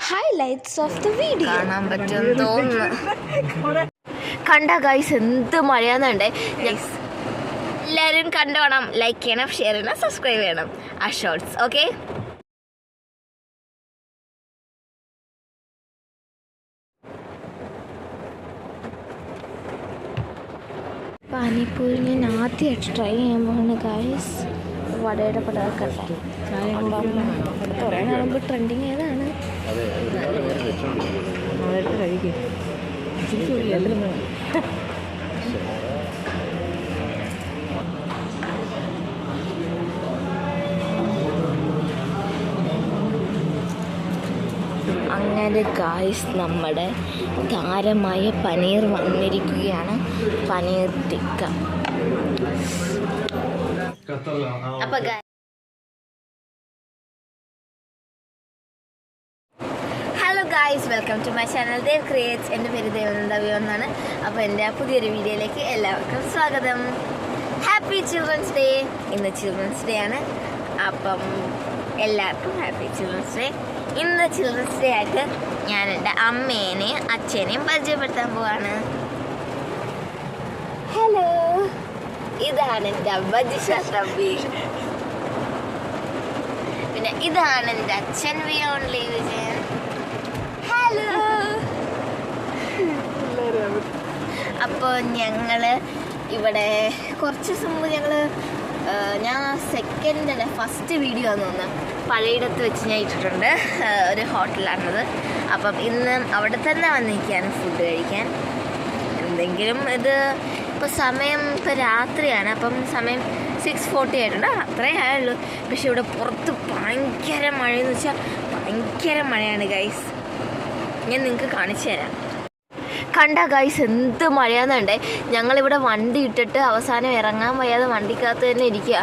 highlights of the video കാണാൻ പറ്റുമെന്ന് തോന്നുന്നു. കണ്ട ഗൈസ് എന്ത് മഴയാന്നുണ്ടേ. എല്ലാവരും കണ്ടോണം, ലൈക്ക് ചെയ്യണം, ഷെയർ ചെയ്യണം, സബ്സ്ക്രൈബ് ചെയ്യണം ആ ഷോർട്സ്. ഓക്കെ, പാനിപ്പൂരി ഞാൻ ആദ്യമായിട്ട് ട്രൈ ചെയ്യാൻ പോകുന്ന ഗൈസ്. വടയുടെ പടക്കട്ടെ. കുറേ നാളുമ്പോൾ ട്രെൻഡിങ് ഏതാണ്? അങ്ങനെ ഗായ്സ് നമ്മുടെ താരമായ പനീർ വന്നിരിക്കുകയാണ്. പനീർ ടിക്ക. അപ്പോൾ hello guys, welcome to my channel Dev creates. എൻ്റെ പേര് ദേവനന്ദവ്യോ എന്നാണ്. അപ്പോൾ എൻ്റെ പുതിയൊരു വീഡിയോയിലേക്ക് എല്ലാവർക്കും സ്വാഗതം. Happy children's day. ഇന്ന് ചിൽഡ്രൻസ് ഡേ ആണ്. അപ്പം എല്ലാവർക്കും ഹാപ്പി ചിൽഡ്രൻസ് ഡേ. ഇന്ന് ചിൽഡ്രൻസ് ഡേ ആയിട്ട് ഞാൻ എൻ്റെ അമ്മേനെയും അച്ഛനെയും പരിചയപ്പെടുത്താൻ പോവാണ്. ഹലോ, ഇതാണ് എൻ്റെ അമ്മ ജിഷ തമ്പി. പിന്നെ ഇതാണ് എൻ്റെ അച്ഛൻ വിയോൺലി വിജയൻ. ഹലോ. അപ്പോൾ ഞങ്ങൾ ഇവിടെ കുറച്ച് ദിവസം മുമ്പ് ഞാൻ ഫസ്റ്റ് വീഡിയോ ആണെന്ന് തോന്നുന്നു പഴയിടത്ത് വെച്ച് ഞാൻ ഇട്ടിട്ടുണ്ട്. ഒരു ഹോട്ടലാണത്. അപ്പം ഇന്ന് അവിടെ തന്നെ വന്നിരിക്കുകയാണ് ഫുഡ് കഴിക്കാൻ. എന്തെങ്കിലും ഇപ്പോൾ സമയം രാത്രിയാണ്. അപ്പം സമയം 6:40 ആയിട്ടുണ്ട്. അത്രേ ആയുള്ളൂ. പക്ഷെ ഇവിടെ പുറത്ത് ഭയങ്കര മഴയെന്ന് വെച്ചാൽ ഭയങ്കര മഴയാണ് ഗൈസ്. ഞാൻ നിങ്ങൾക്ക് കാണിച്ചു തരാം. കണ്ട ഗൈസ് എന്ത് മഴയാന്നുണ്ടേ. ഞങ്ങളിവിടെ വണ്ടി ഇട്ടിട്ട് അവസാനം ഇറങ്ങാൻ വയ്യാതെ വണ്ടിക്കകത്ത് തന്നെ ഇരിക്കുക,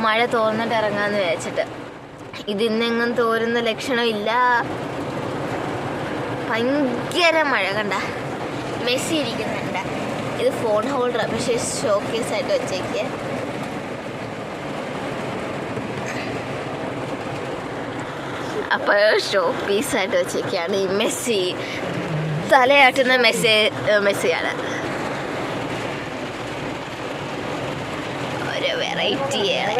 മഴ തോർന്നിട്ട് ഇറങ്ങാമെന്ന് വിചാരിച്ചിട്ട്. ഇതിന്നെങ്ങും തോരുന്ന ലക്ഷണമില്ല. ഭയങ്കര മഴ. കണ്ട മെസ്സി ഇരിക്കുന്നുണ്ട്. ഇത് ഫോൺ ഹോൾഡർ, പക്ഷേ ഷോക്കേസായിട്ട് വെച്ചേക്കുക. അപ്പോൾ ഷോ പീസായിട്ട് വെച്ചേക്കാണ് ഈ മെസ്സി. തലയാട്ടുന്ന മെസ്സിയാണ്. ഒരു വെറൈറ്റിയാണ്.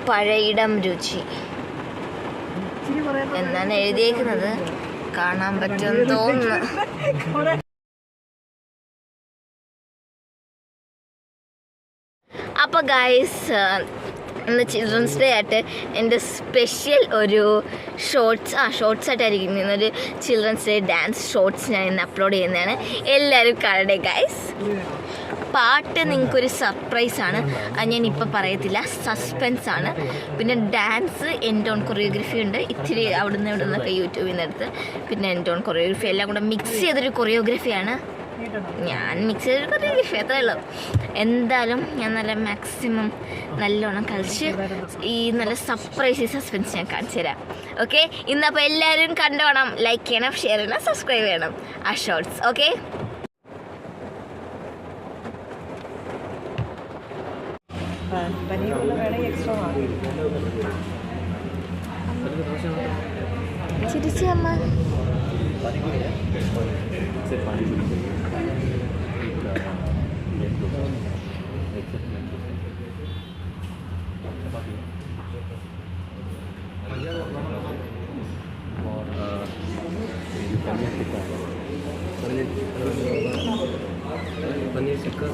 പഴയിടം രുചി എന്നാണ് എഴുതിയേക്കുന്നത്. കാണാൻ പറ്റുമെന്ന് തോന്നുന്നു. അപ്പോൾ ഗൈസ്, ഇന്ന് ചിൽഡ്രൻസ് ഡേ ആയിട്ട് എൻ്റെ സ്പെഷ്യൽ ഒരു ഷോർട്സ് ആയിട്ടായിരിക്കും ഇന്നൊരു ചിൽഡ്രൻസ് ഡേ ഡാൻസ് ഷോർട്സ് ഞാൻ ഇന്ന് അപ്ലോഡ് ചെയ്യുന്നതാണ്. എല്ലാവരും കാണണേ ഗൈസ്. പാട്ട് നിങ്ങൾക്കൊരു സർപ്രൈസാണ്, അത് ഞാനിപ്പോൾ പറയത്തില്ല, സസ്പെൻസാണ്. പിന്നെ ഡാൻസ് എൻ്റെ ഓൺ കൊറിയോഗ്രഫി ഉണ്ട്. ഇത്തിരി അവിടുന്ന് ഇവിടെ നിന്നൊക്കെ യൂട്യൂബിൽ നിന്ന് എടുത്ത് പിന്നെ എൻ്റെ ഓൺ കൊറിയോഗ്രഫി എല്ലാം കൂടെ മിക്സ് ചെയ്തൊരു കൊറിയോഗ്രഫിയാണ്. ഞാൻ മിക്സ് ചെയ്തൊരു കൊറിയോഗ്രഫി, അത്രേ ഉള്ളൂ. എന്തായാലും ഞാൻ മാക്സിമം നല്ലോണം കളിച്ച് ഈ നല്ല സർപ്രൈസ് സസ്പെൻസ് ഞാൻ കാണിച്ചു തരാം. ഓക്കെ, ഇന്നപ്പോൾ എല്ലാവരും കണ്ടോണം, ലൈക്ക് ചെയ്യണം, ഷെയർ ചെയ്യണം, സബ്സ്ക്രൈബ് ചെയ്യണം ആ ഷോർട്സ്. ഓക്കെ, ചിരിച്ചു അമ്മ. पनीर टिक्का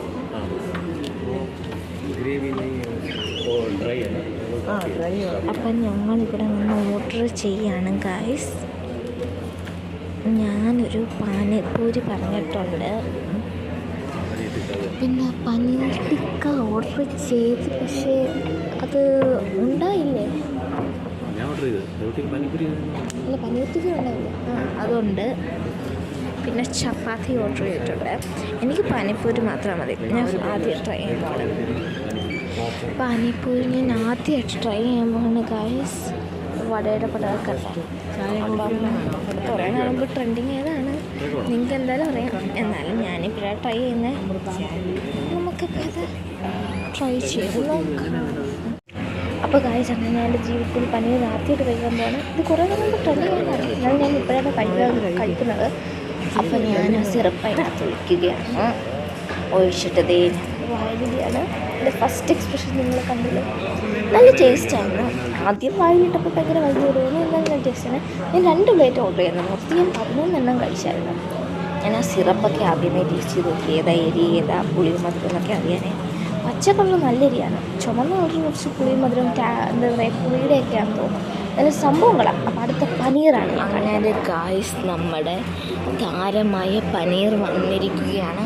ग्रेवी नहीं और ड्राई है ना? അപ്പം ഞങ്ങളിവിടെ നിന്ന് ഓർഡർ ചെയ്യാണ് ഗായ്സ്. ഞാനൊരു പാനിപ്പൂരി പറഞ്ഞിട്ടുണ്ട്. പിന്നെ പനീർ ടിക്ക ഓർഡർ ചെയ്ത്, പക്ഷേ അത് ഉണ്ടായില്ലേ? അല്ല, പനീർ ടിക്ക ഉണ്ടായില്ലേ? അതുണ്ട്. പിന്നെ ചപ്പാത്തി ഓർഡർ ചെയ്തിട്ടുണ്ട്. എനിക്ക് പാനിപ്പൂരി മാത്രം മതി. ഞാൻ ആദ്യം ട്രൈ ചെയ്യാൻ പോകുന്നത് ഗായ്സ്. വടയുടെ പടക്കട്ടെ. കുറേ നാളുമ്പോൾ ട്രെൻഡിങ് ഏതാണ്? നിങ്ങൾക്ക് എന്തായാലും അറിയാം. എന്നാലും ഞാനിപ്പോഴാണ് ട്രൈ ചെയ്യുന്നത്. നമുക്കിപ്പോൾ അത് ട്രൈ ചെയ്ത് നോക്കാം. അപ്പോൾ ഗായ്സ് അങ്ങനെ ഞാൻ എൻ്റെ ജീവിതത്തിൽ പനീർ ആദ്യമായിട്ട് കഴിക്കാൻ പോവാണ്. ഇത് കുറേ നമ്മൾ ട്രെൻഡ് ചെയ്യുന്നതാണ്, എന്നാലും ഞാൻ ഇപ്പോഴാണ് കഴിക്കുന്നത്. അപ്പോൾ ഞാൻ ആ സിറപ്പ് അതിനകത്ത് ഒഴിക്കുകയാണ്. ഒഴിച്ചിട്ട് വായിലാണ്. എൻ്റെ ഫസ്റ്റ് എക്സ്പ്രഷൻ നിങ്ങൾ കണ്ടില്ലേ, നല്ല ടേസ്റ്റായിരുന്നു. ആദ്യം വായിലിട്ടപ്പോൾ ഭയങ്കര വലിയ തോന്നുന്നു, എന്നാൽ നല്ല ടേസ്റ്റാണ്. ഞാൻ 2 പ്ലേറ്റ് ഓർഡർ ചെയ്യുന്നു, മൊത്തം ഞാൻ 11 എണ്ണം കഴിച്ചായിരുന്നു. ഞാൻ ആ സിറപ്പൊക്കെ ആദ്യമേ ടേസ്റ്റ് ചെയ്ത് നോക്കി, ഏതാ എരി ഏതാ പുളി മധുരം എന്നൊക്കെ അറിയാനേ. പച്ചക്കളർ നല്ല എരിയാണ്, ചുമന്ന കളർ കുറച്ച് പുളി മധുരം എന്താ പറയുക പുളിയുടെയൊക്കെയാണെന്ന് തോന്നുന്നു. നല്ല സംഭവങ്ങളാണ്. അപ്പോൾ അടുത്ത പനീറാണ്. അങ്ങനെ ഗായ്സ് നമ്മുടെ താരമായ പനീർ വന്നിരിക്കുകയാണ്.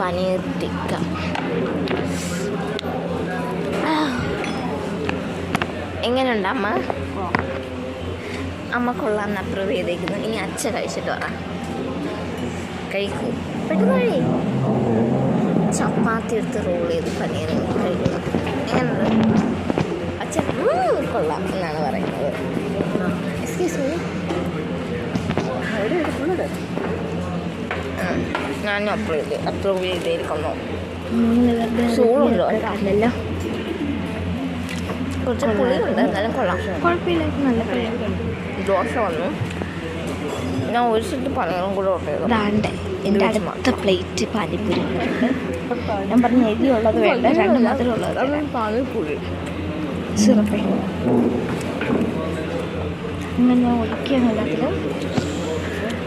പനീർ ടിക്ക എങ്ങനെയുണ്ട് അമ്മ? അമ്മ കൊള്ളാമെന്ന് അപ്രൂവ് ചെയ്തേക്കുന്നു. ഇനി അച്ഛ കഴിച്ചിട്ട് പറ. കഴിക്കൂ, പെട്ടെന്ന് കഴി. ചപ്പാത്തി എടുത്ത് റോൾ ചെയ്ത് പനീർ കഴിക്കുന്നു. എങ്ങനെയുണ്ട്? അച്ഛൻ കൊള്ളാം എന്നാണ് പറയുന്നത്. എക്സ്ക്യൂസ് മീ, ഞാൻ അപ്രൂവ് ചെയ്തിരിക്കുന്നു. ചൂടുണ്ടോ? അല്ലല്ലോ, കുറച്ച് പുളിയുണ്ട്, എന്നാലും കൊള്ളാം, കുഴപ്പമില്ല, നല്ല ദോശ വന്നു. ഞാൻ ഒരു സെറ്റ് പനീറും കൂടെ ഓർഡർ ചെയ്തു. ദാണ്ടെ എൻ്റെ അടുത്ത പ്ലേറ്റ് പാനിപ്പൂരി ഉണ്ട്. ഞാൻ പറഞ്ഞ എരിയുള്ളത് വേണ്ട, 2 മധുരമുള്ളത് പാനിപ്പൂരി സിറപ്പ് അങ്ങനെ ഞാൻ ഒഴിക്കുകയാണ് എല്ലാത്തിലും.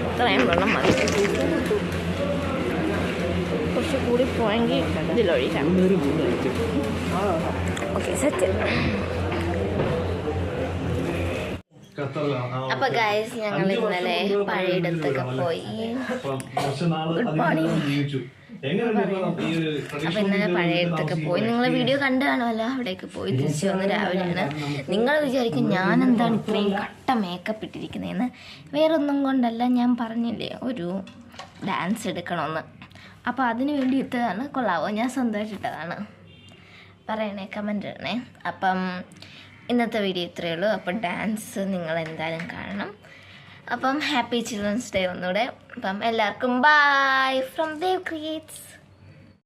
ഇത്രയും വെള്ളം മതി. കുറച്ച് കൂടി പോയെങ്കിൽ ഇതിലൊഴിക്കാം. Okay, set. അപ്പൊ ഗൈസ് ഞങ്ങൾ ഇന്നലെ പഴയിടത്തൊക്കെ പോയി. Good morning. അപ്പൊ ഇന്നലെ പഴയിടത്തൊക്കെ പോയി. നിങ്ങൾ വീഡിയോ കണ്ടു കാണുമല്ലോ. അവിടേക്ക് പോയി തിരിച്ചു വന്ന് രാവിലെയാണ്. നിങ്ങൾ വിചാരിക്കും ഞാൻ എന്താണ് ഇത്രയും കട്ട മേക്കപ്പ് ഇട്ടിരിക്കുന്നതെന്ന്. വേറൊന്നും കൊണ്ടല്ല, ഞാൻ പറഞ്ഞില്ലേ ഒരു ഡാൻസ് എടുക്കണമെന്ന്. അപ്പോൾ അതിന് വേണ്ടി ഇട്ടതാണ്. കൊള്ളാവോ? ഞാൻ സ്വന്തമായിട്ടിട്ടതാണ്. പറയണേ, കമൻറ്റ് ഇടണേ. അപ്പം ഇന്നത്തെ വീഡിയോ ഇത്രയേ ഉള്ളൂ. അപ്പം ഡാൻസ് നിങ്ങൾ എന്തായാലും കാണണം. അപ്പം ഹാപ്പി ചിൽഡ്രൻസ് ഡേ ഒന്നുകൂടെ. അപ്പം എല്ലാവർക്കും ബൈ ഫ്രം ദേവ് ക്രിയേറ്റ്സ്.